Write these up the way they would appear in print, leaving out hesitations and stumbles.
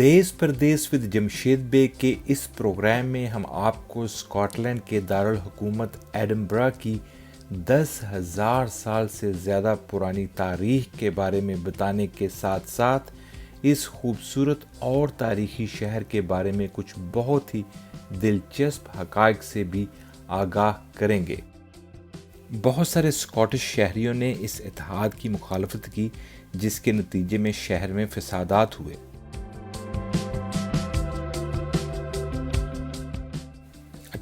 دیس Pradesh with Jamshed بے کے اس programme میں ہم آپ کو اسکاٹ لینڈ کے دارالحکومت ایڈنبرا کی 10,000 سال سے زیادہ پرانی تاریخ کے بارے میں بتانے کے ساتھ ساتھ اس خوبصورت اور تاریخی شہر کے بارے میں کچھ بہت ہی دلچسپ حقائق سے بھی آگاہ کریں گے۔ بہت سارے اسکاٹش شہریوں نے اس اتحاد کی مخالفت کی، جس کے نتیجے میں شہر میں فسادات ہوئے۔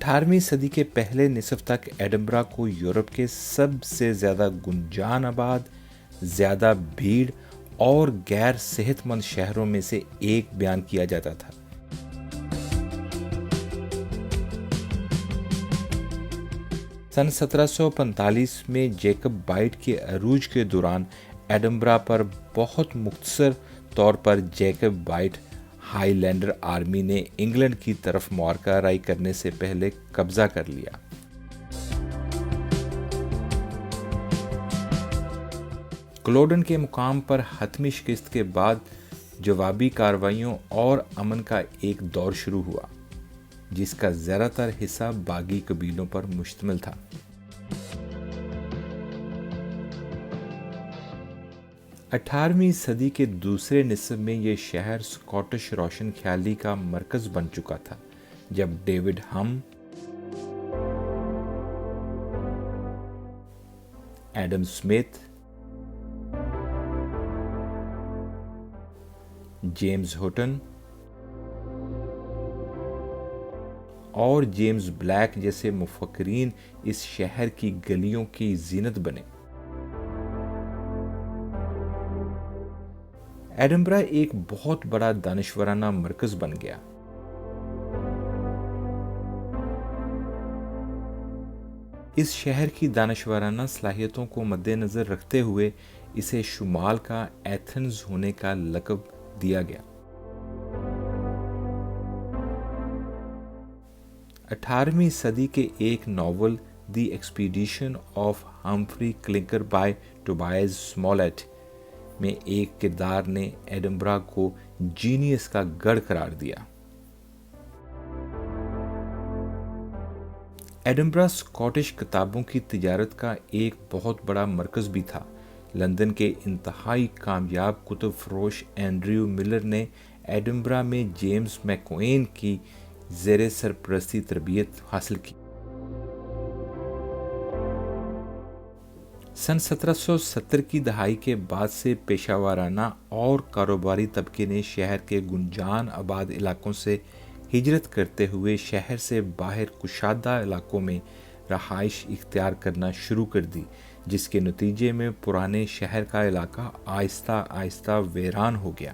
18ویں صدی کے پہلے نصف تک ایڈنبرا کو یورپ کے سب سے زیادہ گنجان آباد، زیادہ بھیڑ اور غیر صحت مند شہروں میں سے ایک بیان کیا جاتا تھا۔ سن 1745 میں جیکب بائٹ کے عروج کے دوران ایڈنبرا پر بہت مختصر طور پر Jacobite highlander army نے انگلینڈ کی طرف معرکہ آرائی کرنے سے پہلے قبضہ کر لیا۔ کلوڈن کے مقام پر حتمی شکست کے بعد جوابی کارروائیوں اور امن کا ایک دور شروع ہوا، جس کا زیادہ تر حصہ باغی قبیلوں پر مشتمل تھا۔ 18ویں صدی کے دوسرے نصف میں یہ شہر اسکاٹش روشن خیالی کا مرکز بن چکا تھا، جب ڈیوڈ ہم، ایڈم سمتھ، جیمز ہوٹن اور جیمز بلیک جیسے مفکرین اس شہر کی گلیوں کی زینت بنے۔ ایڈنبرا ایک بہت بڑا دانشورانہ مرکز بن گیا۔ اس شہر کی دانشورانہ صلاحیتوں کو مد نظر رکھتے ہوئے اسے شمال کا ایتھنز ہونے کا لقب دیا گیا۔ 18ویں صدی کے ایک novel the expedition of Humphry Clinker by Tobias Smollett میں ایک کردار نے ایڈنبرا کو جینیس کا گڑھ قرار دیا۔ ایڈنبرا اسکاٹش کتابوں کی تجارت کا ایک بہت بڑا مرکز بھی تھا۔ لندن کے انتہائی کامیاب کتب فروش اینڈریو ملر نے ایڈنبرا میں جیمز میکوین کی زیر سرپرستی تربیت حاصل کی۔ سن 1770 کی دہائی کے بعد سے پیشہ ورانہ اور کاروباری طبقے نے شہر کے گنجان آباد علاقوں سے ہجرت کرتے ہوئے شہر سے باہر کشادہ علاقوں میں رہائش اختیار کرنا شروع کر دی، جس کے نتیجے میں پرانے شہر کا علاقہ آہستہ آہستہ ویران ہو گیا۔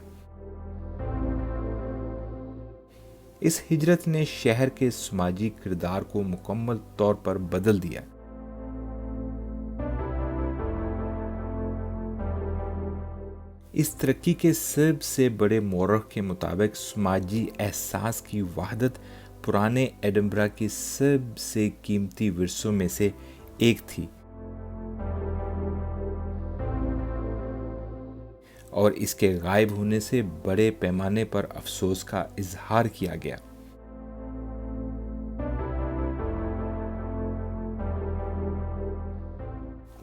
اس ہجرت نے شہر کے سماجی کردار کو مکمل طور پر بدل دیا۔ اس ترقی کے سب سے بڑے مورخ کے مطابق سماجی احساس کی وحدت پرانے ایڈنبرا کے سب سے قیمتی ورثوں میں سے ایک تھی، اور اس کے غائب ہونے سے بڑے پیمانے پر افسوس کا اظہار کیا گیا۔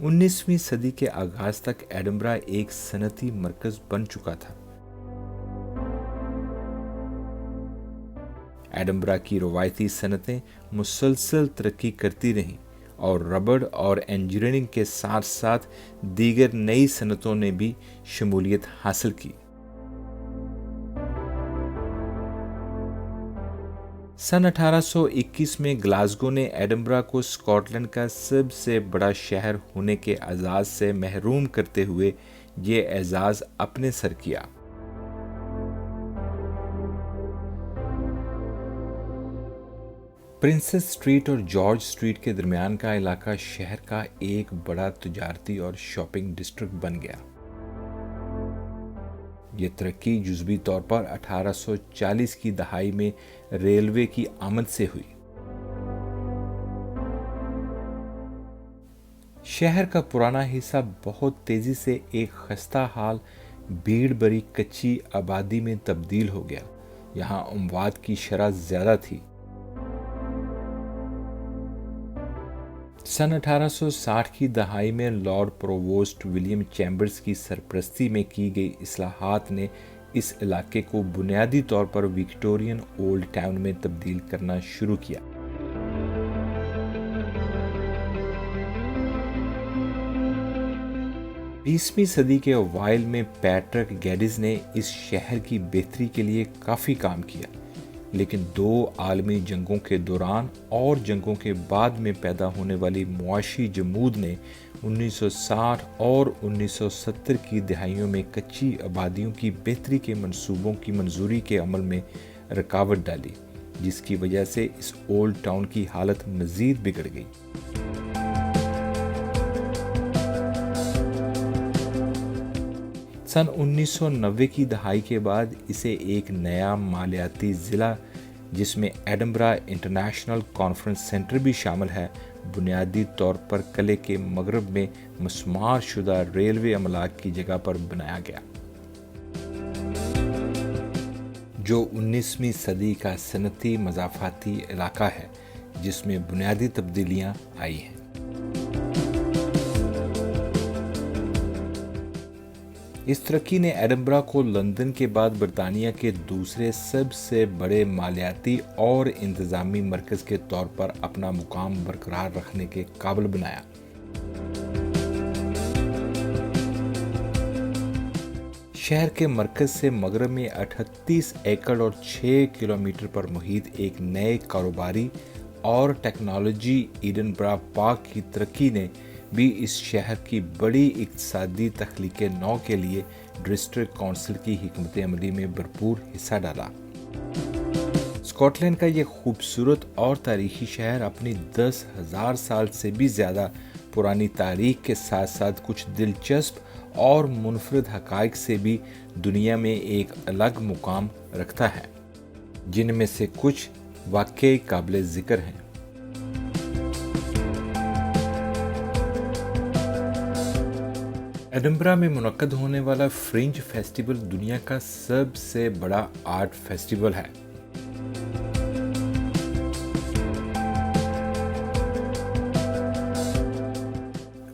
19ویں صدی کے آغاز تک ایڈنبرا ایک صنعتی مرکز بن چکا تھا۔ ایڈنبرا کی روایتی صنعتیں مسلسل ترقی کرتی رہیں، اور ربڑ اور انجینئرنگ کے ساتھ ساتھ دیگر نئی صنعتوں نے بھی شمولیت حاصل کی۔ سن 1821 میں گلاسگو نے ایڈنبرا کو اسکاٹ لینڈ کا سب سے بڑا شہر ہونے کے اعزاز سے محروم کرتے ہوئے یہ اعزاز اپنے سر کیا۔ پرنسس اسٹریٹ اور جارج اسٹریٹ کے درمیان کا علاقہ شہر کا ایک بڑا تجارتی اور شاپنگ ڈسٹرکٹ بن گیا۔ یہ ترقی جزوی طور پر 1840 کی دہائی میں ریلوے کی آمد سے ہوئی۔ شہر کا پرانا حصہ بہت تیزی سے ایک خستہ حال بھیڑ بھری کچی آبادی میں تبدیل ہو گیا۔ یہاں اموات کی شرح زیادہ تھی۔ سن 1860 کی دہائی میں لارڈ پروووسٹ ولیم چیمبرز کی سرپرستی میں کی گئی اصلاحات نے اس علاقے کو بنیادی طور پر وکٹورین اولڈ ٹاؤن میں تبدیل کرنا شروع کیا۔ 20ویں صدی کے اوائل میں پیٹرک گیڈز نے اس شہر کی بہتری کے لیے کافی کام کیا، لیکن 2 عالمی جنگوں کے دوران اور جنگوں کے بعد میں پیدا ہونے والی معاشی جمود نے 1960 اور 1970 کی دہائیوں میں کچی آبادیوں کی بہتری کے منصوبوں کی منظوری کے عمل میں رکاوٹ ڈالی، جس کی وجہ سے اس اولڈ ٹاؤن کی حالت مزید بگڑ گئی۔ سن 1990 کی دہائی کے بعد اسے ایک نیا مالیاتی ضلع، جس میں ایڈنبرا انٹرنیشنل کانفرنس سینٹر بھی شامل ہے، بنیادی طور پر قلعے کے مغرب میں مسمار شدہ ریلوے املاک کی جگہ پر بنایا گیا، جو 19ویں صدی کا صنعتی مضافاتی علاقہ ہے جس میں بنیادی تبدیلیاں آئی ہیں۔ اس ترقی نے ایڈنبرا کو لندن کے بعد برطانیہ کے دوسرے سب سے بڑے مالیاتی اور انتظامی مرکز کے طور پر اپنا مقام برقرار رکھنے کے قابل بنایا۔ شہر کے مرکز سے مغرب میں 38 ایکڑ اور 6 کلومیٹر پر محیط ایک نئے کاروباری اور ٹیکنالوجی ایڈنبرا پارک کی ترقی نے بھی اس شہر کی بڑی اقتصادی تخلیق نو کے لیے ڈسٹرکٹ کونسل کی حکمت عملی میں بھرپور حصہ ڈالا۔ اسکاٹ لینڈ کا یہ خوبصورت اور تاریخی شہر اپنی 10,000 سال سے بھی زیادہ پرانی تاریخ کے ساتھ ساتھ کچھ دلچسپ اور منفرد حقائق سے بھی دنیا میں ایک الگ مقام رکھتا ہے، جن میں سے کچھ واقعی قابل ذکر ہیں۔ ایڈنبرا میں منعقد ہونے والا فرنج فیسٹیول دنیا کا سب سے بڑا آرٹ فیسٹیول ہے۔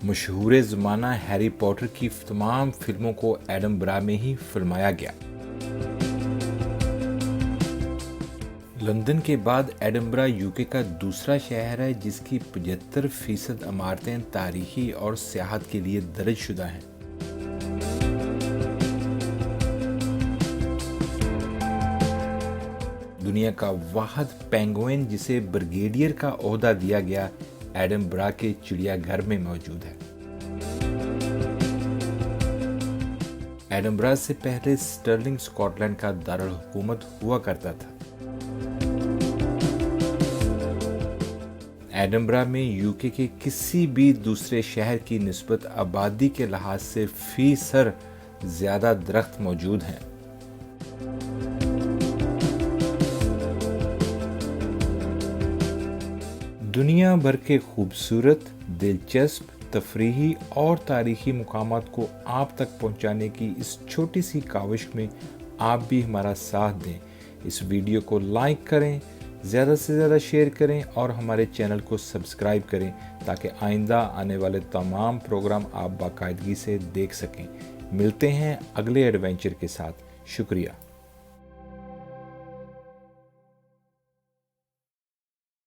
مشہور زمانہ ہیری پوٹر کی تمام فلموں کو ایڈنبرا میں ہی فلمایا گیا۔ لندن کے بعد ایڈنبرا یوکے کا دوسرا شہر ہے جس کی 75% عمارتیں تاریخی اور سیاحت کے لیے درج شدہ ہیں۔ دنیا کا واحد پینگوئن جسے بریگیڈیئر کا عہدہ دیا گیا ایڈنبرا کے چڑیا گھر میں موجود ہے۔ ایڈنبرا سے پہلے سٹرلنگ اسکاٹ لینڈ کا دارالحکومت ہوا کرتا تھا۔ ایڈنبرا میں یوکے کے کسی بھی دوسرے شہر کی نسبت آبادی کے لحاظ سے فی سر زیادہ درخت موجود ہیں۔ دنیا بھر کے خوبصورت، دلچسپ، تفریحی اور تاریخی مقامات کو آپ تک پہنچانے کی اس چھوٹی سی کاوش میں آپ بھی ہمارا ساتھ دیں۔ اس ویڈیو کو لائک کریں، زیادہ سے زیادہ شیئر کریں اور ہمارے چینل کو سبسکرائب کریں تاکہ آئندہ آنے والے تمام پروگرام آپ باقاعدگی سے دیکھ سکیں۔ ملتے ہیں اگلے ایڈوینچر کے ساتھ۔ شکریہ۔